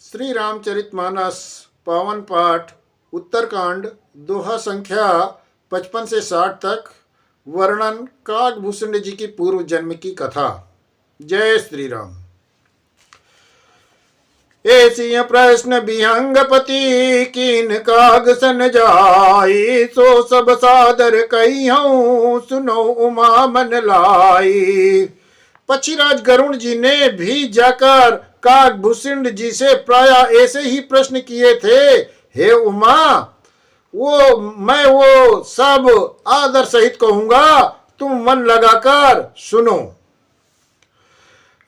श्री रामचरितमानस पावन पाठ उत्तरकांड दोहा संख्या 55 से 60 तक। वर्णन काकभूषण जी की पूर्व जन्म की कथा। जय श्री राम। ऐसी प्रश्न विहंगपति कीन काग सन जाई, सो सब सादर कहियऊं सुनो उमा मन लाई। पक्षीराज गरुण जी ने भी जाकर काकभूषण जी से प्राय ऐसे ही प्रश्न किए थे। हे उमा, मैं वो सब आदर सहित कहूंगा, तुम मन लगाकर सुनो।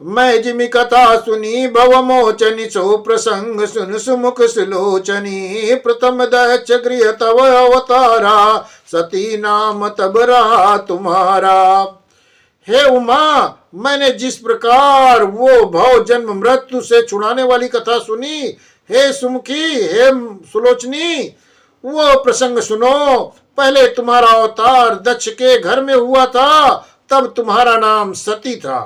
मैं जिमि कथा सुनी भव मोचनी, सो प्रसंग सुन सुमुख सुलोचनी। प्रथम दक्ष गृह तव अवतारा, सती नाम तब रहा तुम्हारा। हे उमा, मैंने जिस प्रकार वो भव जन्म मृत्यु से छुड़ाने वाली कथा सुनी, हे सुमुखी, हे सुलोचनी, वो प्रसंग सुनो। पहले तुम्हारा अवतार दक्ष के घर में हुआ था, तब तुम्हारा नाम सती था।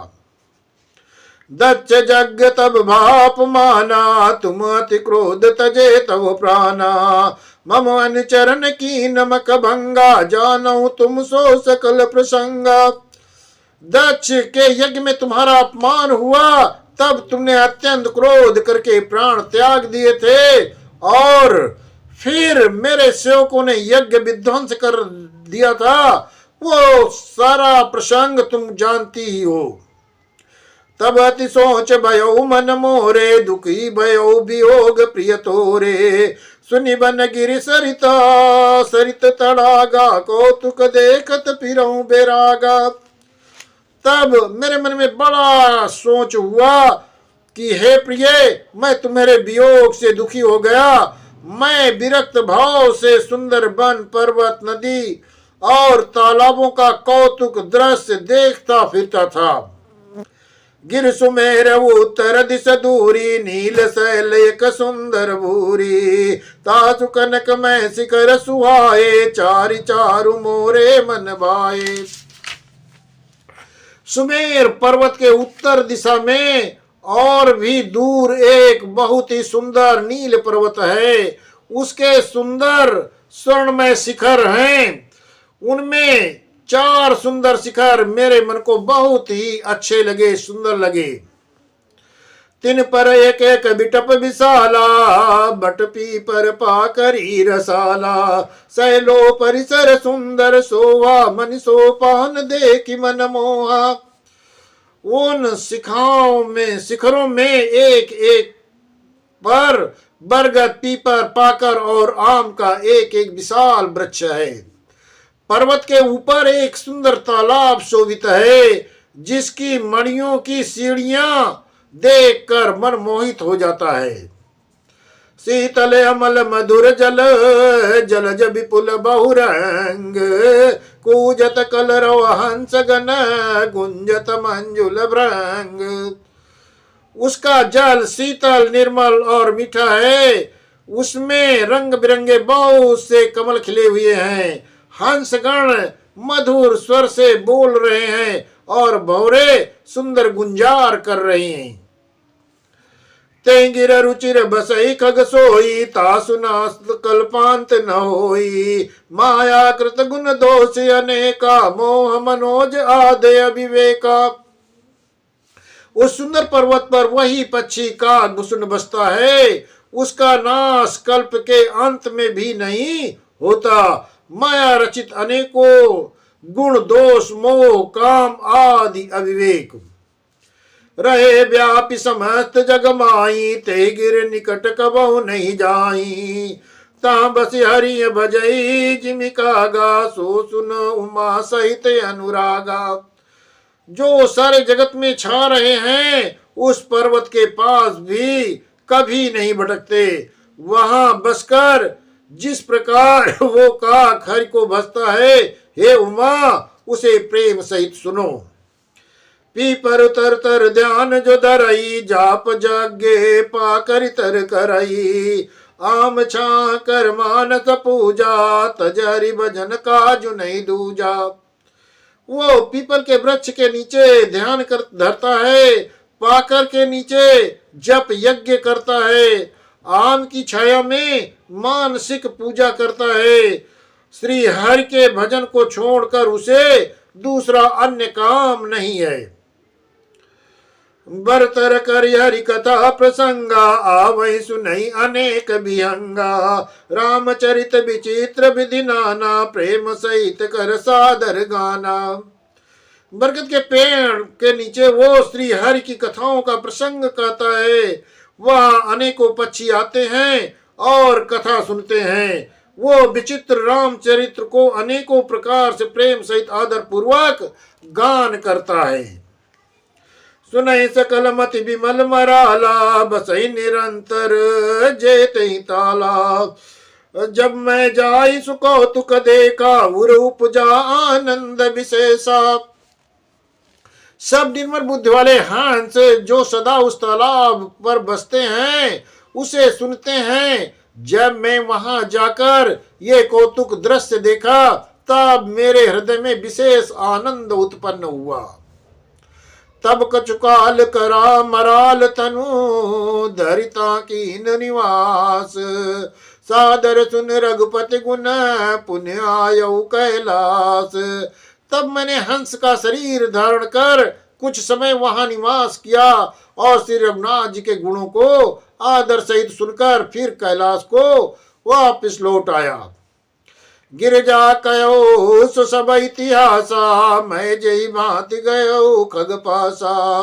दक्ष यज्ञ तब भाप माना, तुम अति क्रोध तजे तव प्राणा। मम अनुचरण की नमक भंगा, जानऊ तुम सो सकल प्रसंगा। दक्ष के यज्ञ में तुम्हारा अपमान हुआ, तब तुमने अत्यंत क्रोध करके प्राण त्याग दिए थे, और फिर मेरे सेवकों ने यज्ञ विध्वंस कर दिया था। वो सारा प्रसंग तुम जानती ही हो। तब अति सोच भयो मन मोरे, दुखी भयो वियोग प्रिय तोरे। सुनि बन गिरि सरिता, सरित तड़ागा, कौतुक देखत फिरऊं बेरागा। तब मेरे मन में बड़ा सोच हुआ कि हे प्रिय, मैं तुम्हारे वियोग से दुखी हो गया। मैं विरक्त भाव से सुंदर वन पर्वत नदी और तालाबों का कौतुक दृश्य देखता फिरता था। गिर सुमेर उत्तर दिश दूरी, नील शैल एक सुंदर भूरी। तासु कनक में शिखर सुहाए, चारि चारु मोरे मन भाए। सुमेर पर्वत के उत्तर दिशा में और भी दूर एक बहुत ही सुंदर नील पर्वत है। उसके सुंदर स्वर्णमय शिखर हैं। उनमें 4 सुंदर शिखर मेरे मन को बहुत ही अच्छे लगे, सुंदर लगे। तिन पर एक एक बिटप विशाला, बट पी पर पाकरी रसाला। सैलो परिसर सुंदर सोहा, मन सोपान देखी मन मोहा। उन शिखरों में एक एक पर बरगद, पीपर, पाकर और आम का एक एक विशाल वृक्ष है। पर्वत के ऊपर एक सुंदर तालाब शोभित है, जिसकी मणियों की सीढ़ियां देखकर मन मोहित हो जाता है। शीतल अमल मधुर जल, जलज विपुल बहुरंग। कूजत कलरव हंस गण, गुंजत मंजुल भृंग। उसका जल शीतल, निर्मल और मीठा है। उसमें रंग बिरंगे बहुत से कमल खिले हुए हैं। हंसगण मधुर स्वर से बोल रहे हैं और भौरे सुंदर गुंजार कर रहे हैं। तेंगिर रुचिर बसई खग सोई, तासुनास कल्पांत न होई। माया कृत गुण दोष अनेका, मोह मनोज आदय विवेका। उस सुंदर पर्वत पर वही पक्षी काकभूषण बसता है। उसका नाश कल्प के अंत में भी नहीं होता। माया रचित अनेकों गुण दोष मोह काम आदि अविवेक रहे व्यापी समस्त जग माई। ते गिर निकट कबहु नहीं जाई, ता बस हरि भजई जिमिका गा। सो सुन उमा सहित अनुरागा। जो सारे जगत में छा रहे हैं, उस पर्वत के पास भी कभी नहीं भटकते। वहां बसकर जिस प्रकार वो काक हरि को भजता है, हे उमा, उसे प्रेम सहित सुनो। पीपर तर तर ध्यान जो धरई, जाप जागे पाकर तर करई। आम छा कर मानस पूजा, तजरि भजन काजु नहीं दूजा। वो पीपल के वृक्ष के नीचे ध्यान कर धरता है, पाकर के नीचे जप यज्ञ करता है, आम की छाया में मानसिक पूजा करता है, श्री हरि के भजन को छोड़कर उसे दूसरा अन्य काम नहीं है। बरतर कर हरि कथा प्रसंगा, आवै सुनई अनेक विहंगा, रामचरित विचित्र विधि नाना, प्रेम सहित कर सादर गाना। बरगद के पेड़ के नीचे वो श्री हरि की कथाओं का प्रसंग कहता है। वह अनेकों पक्षी आते हैं और कथा सुनते हैं। वो विचित्र रामचरित्र को अनेकों प्रकार से प्रेम सहित आदर पूर्वक गान करता है। सुनई सकल मति विमल मराला, बसई निरंतर जेत ही ताला। जब मैं जाई सुकौतुक देखा, उर उपजा आनंद विशेषा। सब निर्मल बुद्धि वाले हंस जो सदा उस तालाब पर बसते हैं उसे सुनते हैं। जब मैं वहां जाकर ये कौतुक दृश्य देखा तब मेरे हृदय में विशेष आनंद उत्पन्न हुआ। तब कचुकाल करा मराल तनु, धरिता कीन निवास। सादर सुन रघुपति गुण, पुण्य आयु कैलास। तब मैंने हंस का शरीर धारण कर कुछ समय वहां निवास किया और श्री रघुनाथ जी के गुणों को आदर सहित सुनकर फिर कैलाश को वापिस लौट आया। गिरजा कयो सो सब इतिहासा, मैं जई भांति गयो खग पासा।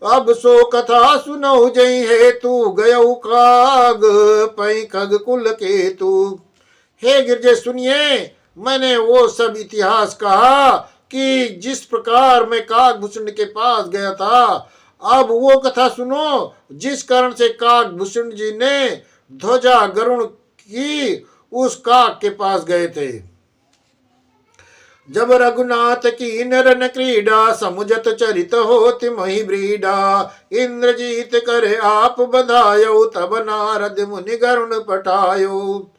अब सो कथा सुनो जई हेतु, गयो काग पै खग कुल केतु। हे गिरजे सुनिए, मैंने वो सब इतिहास कहा कि जिस प्रकार मैं काकभूषण के पास गया था। अब वो कथा सुनो जिस कारण से काकभूषण जी ने ध्वजा गरुण की उस काक के पास गए थे। जब रघुनाथ की नरन क्रीडा, समुझत चरित होति मही ब्रीडा। इंद्रजीत करे आप बधायो, तब नारद मुनि गरुण पठायो।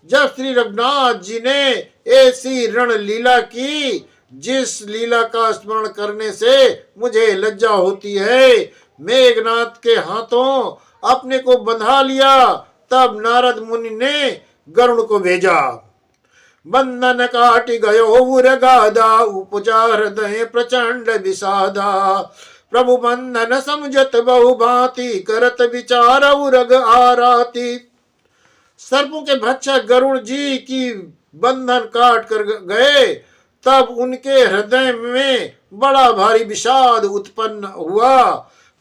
जब श्री रघुनाथ जी ने ऐसी रण लीला की जिस लीला का स्मरण करने से मुझे लज्जा होती है, मेघनाथ के हाथों अपने को बंधा लिया, तब नारद मुनि ने गरुड़ को भेजा। बंधन काट गयो उर गादा, उपजा हृदय प्रचंड विषादा। प्रभु बंधन समझत बहु भांति, करत विचार उरग आराती। सर्पों के भक्षक गरुड़ जी की बंधन काट कर गए, तब उनके हृदय में बड़ा भारी विषाद उत्पन्न हुआ।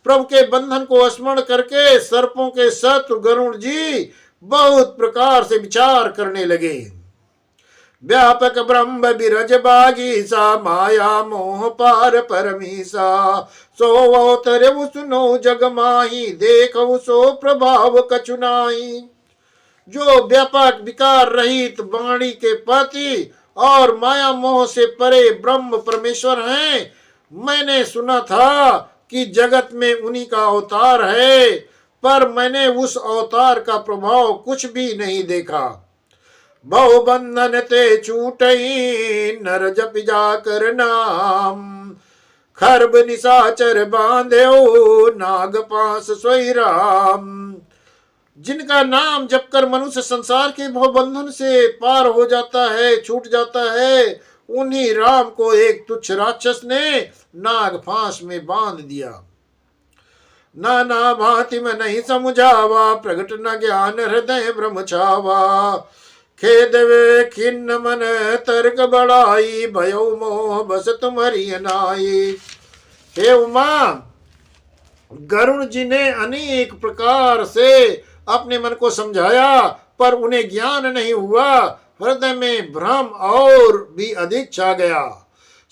प्रभु के बंधन को स्मरण करके सर्पों के शत्रु गरुड़ जी बहुत प्रकार से विचार करने लगे। व्यापक ब्रह्म बिरज बागीसा, माया मोह पार परमीसा। सो अवतरे सुनो जग माही, देखो सो प्रभाव कछुनाई। जो व्यापक विकार रहित वाणी के पति और माया मोह से परे ब्रह्म परमेश्वर हैं, मैंने सुना था कि जगत में उन्हीं का अवतार है, पर मैंने उस अवतार का प्रभाव कुछ भी नहीं देखा। बहु बंधन ते छूटई, नर जप जाकर नाम। खरब निशाचर बांधे नाग पास सोई राम। जिनका नाम जप कर मनुष्य संसार के भवबंधन से पार हो जाता है, छूट जाता है, उन्हीं राम को एक तुच्छ राक्षस ने नाग फांस में बांध दिया। नाना भांति में नहीं समझावा, प्रगट न ज्ञान हृदय भ्रम छावा। खेद वे खिन्न मन तर्क बढ़ाई, भयो मोह बस तुम्हारी नाई। हे उमा, गरुण जी ने अनेक प्रकार से अपने मन को समझाया, पर उन्हें ज्ञान नहीं हुआ। हृदय में भ्रम और भी अधिक छा गया।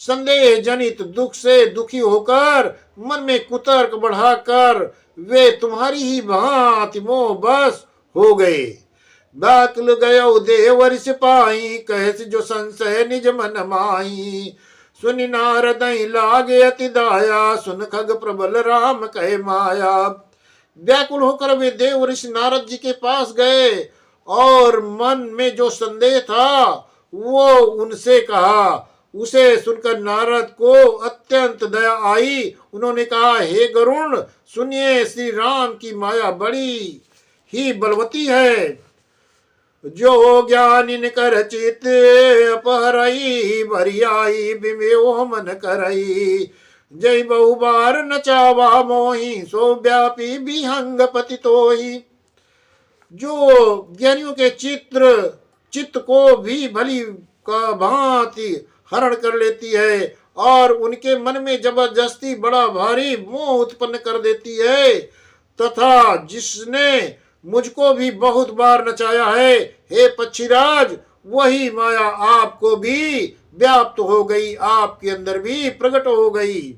संदेह जनित दुख से दुखी होकर मन में कुतर्क बढ़ाकर वे तुम्हारी ही भांति मोह बस हो गए। बाकुल गयो देवर सिपाही, कहस जो संशय निज मन माही। सुनि नारद लागे अति दाया, सुन खग प्रबल राम कहे माया। व्याकुल होकर वे देव ऋषि नारद जी के पास गए और मन में जो संदेह था वो उनसे कहा। उसे सुनकर नारद को अत्यंत दया आई। उन्होंने कहा, हे गरुण, सुनिए, श्री राम की माया बड़ी ही बलवती है। जो ज्ञानिन कर चित अपहरई, भरियाई बिमेओ मन करई। जय बहु बार नचावा मोही, सो व्यापी विहंग पति तोही। जो ज्ञानियों के चित्त को भी भली का भांति हरण कर लेती है और उनके मन में जबरदस्ती बड़ा भारी मोह उत्पन्न कर देती है, तथा जिसने मुझको भी बहुत बार नचाया है, हे पक्षीराज, वही माया आपको भी व्याप्त हो गई, आपके अंदर भी प्रकट हो गई।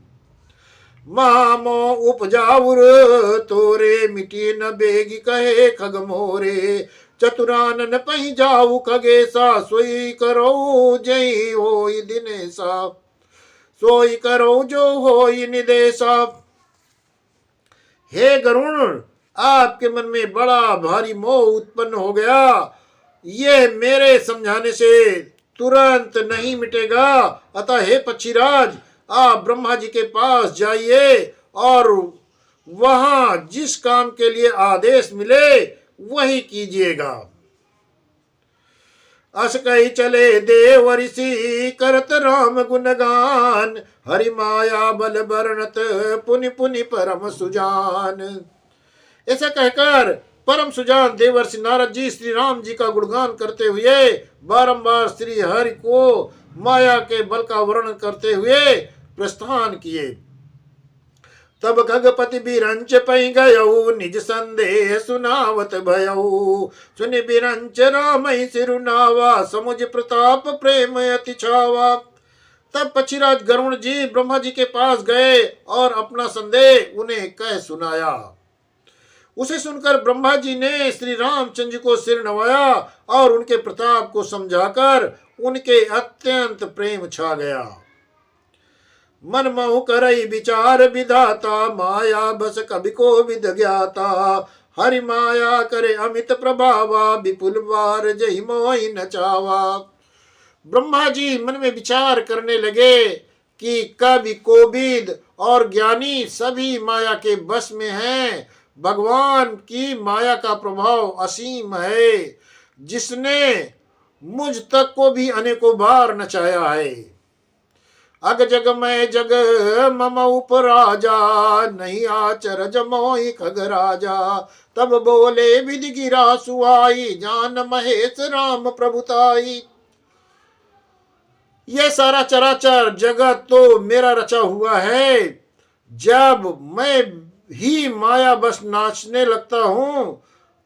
महामो उपजाउर तोरे, मिटी न बेगी कहे खग मोरे। चतुरानन पही जाऊ खगेसा, सोई करो जय होई दिनेसा। सोई करो जो होई निदेशा। हे गरुण, आपके मन में बड़ा भारी मोह उत्पन्न हो गया, ये मेरे समझाने से तुरंत नहीं मिटेगा। अतः हे पक्षीराज, आप ब्रह्मा जी के पास जाइए और वहां जिस काम के लिए आदेश मिले वही कीजिएगा। अस कही चले देव ऋषि, करत राम गुणगान। हरि माया बल बरनत, पुनि पुनि परम सुजान। ऐसा कहकर परम सुजान देवर्षि नारद जी श्री राम जी का गुणगान करते हुए बारंबार श्री हरि को माया के बल का वर्णन करते हुए प्रस्थान किए। तब खगपति बिरंच पै गयऊ, निज संदेह सुनावत भयऊ। सुनि बिरंच रामई सिरुनावा, समुझ प्रताप प्रेम अति छावा। तब पक्षीराज गरुण जी ब्रह्मा जी के पास गए और अपना संदेह उन्हें कह सुनाया। उसे सुनकर ब्रह्मा जी ने श्री रामचंद्र जी को सिर नवाया और उनके प्रताप को समझाकर उनके अत्यंत प्रेम छा गया। मन महु करई विचार विधाता, माया बस कभी को विद ज्ञाता। हरि माया करे अमित प्रभावा, विपुल बार जही मोहि नचावा। ब्रह्मा जी मन में विचार करने लगे कि कवि कोविद और ज्ञानी सभी माया के बस में हैं। भगवान की माया का प्रभाव असीम है, जिसने मुझ तक को भी अनेकों बार नचाया है। अग जग में जग मम उपराजा, नहीं आचर जमोहि खग राजा। तब बोले विधि गिरा सुआई, जान महेश राम प्रभुताई। ये सारा चराचर जगत तो मेरा रचा हुआ है। जब मैं ही माया बस नाचने लगता हूं,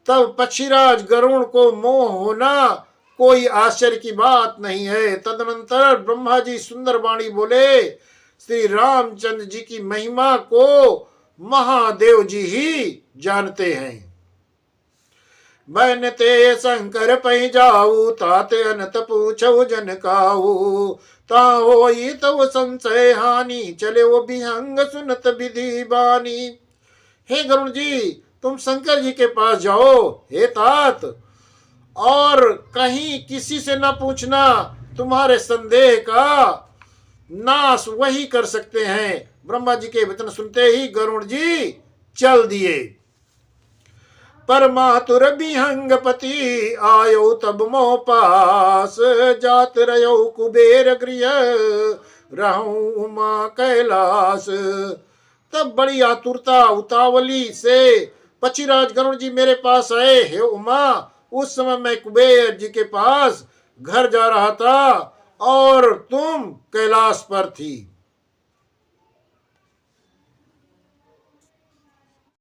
तब पक्षीराज गरुण को मोह होना कोई आश्चर्य की बात नहीं है। तदनंतर ब्रह्मा जी सुंदर वाणी बोले, श्री रामचंद्र जी की महिमा को महादेव जी ही जानते हैं। बैन ते शंकर पै जाऊ, ताते अनत पूछो जन काऊ। ता होई तव संशय हानि, चले वो विहंग सुनत विधि बानी। हे गरुण जी, तुम शंकर जी के पास जाओ हे तात, और कहीं किसी से न पूछना। तुम्हारे संदेह का नाश वही कर सकते हैं। ब्रह्मा जी के वचन सुनते ही गरुण जी चल दिए। परमातुर विहंगपति आयो तब मोह पास, जात रहो कुबेर गृह रहूं उमा कैलाश। तब बड़ी आतुरता उतावली से पक्षीराज गरुण जी मेरे पास आए। हे उमा, उस समय मैं कुबेर जी के पास घर जा रहा था और तुम कैलाश पर थी।